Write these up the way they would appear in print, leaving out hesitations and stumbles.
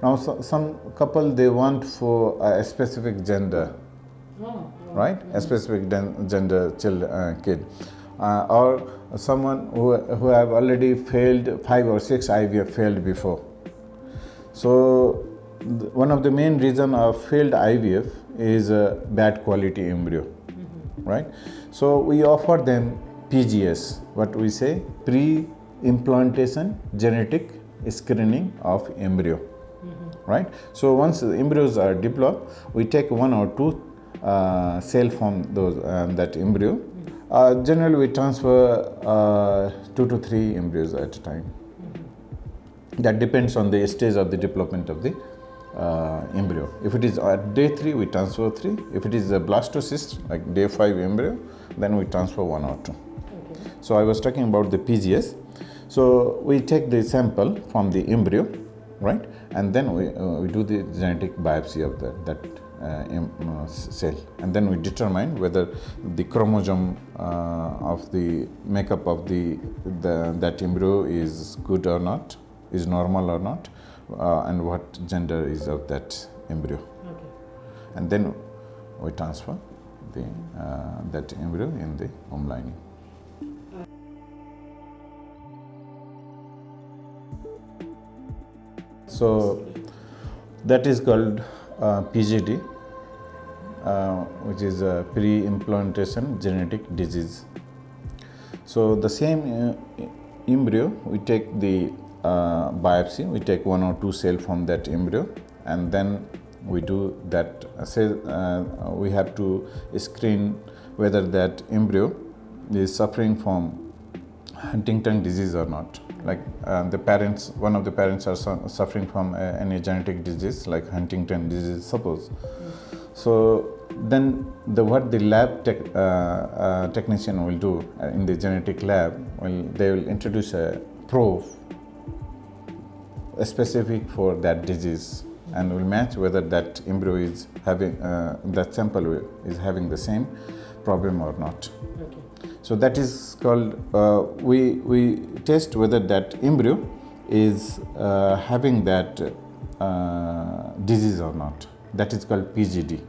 Now, some couple, they want for a specific gender, right? A specific gender kid. Or someone who have already failed 5 or 6 IVF failed before. So one of the main reason of failed IVF is a bad quality embryo, right? So we offer them PGS, what we say, pre-implantation genetic screening of embryo, right? So once the embryos are developed, we take 1 or 2 cell from those that embryo. Generally, we transfer 2 to 3 embryos at a time. That depends on the stage of the development of the embryo. If it is at day 3, we transfer 3. If it is a blastocyst, like day 5 embryo, then we transfer 1 or 2. Okay. So I was talking about the PGS. So we take the sample from the embryo, right? And then we do the genetic biopsy of that cell, and then we determine whether the chromosome of the makeup of that embryo is good or not, is normal or not, and what gender is of that embryo. Okay. And then we transfer that embryo in the womb lining. So that is called PGD, which is a pre-implantation genetic disease. So the same embryo, we take the biopsy, we take 1 or 2 cells from that embryo, and then we do that. We have to screen whether that embryo is suffering from Huntington disease or not. Like one of the parents are suffering from any genetic disease like Huntington disease, suppose. So then what the lab technician will do in the genetic lab, they will introduce a probe specific for that disease, and will match whether that embryo is having, that sample is having the same problem or not. Okay. So that is called, we test whether that embryo is having that disease or not. That is called PGD.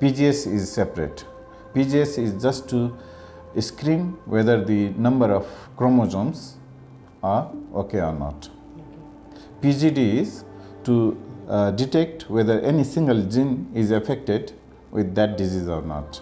PGS is separate. PGS is just to screen whether the number of chromosomes are okay or not. PGD is to detect whether any single gene is affected with that disease or not.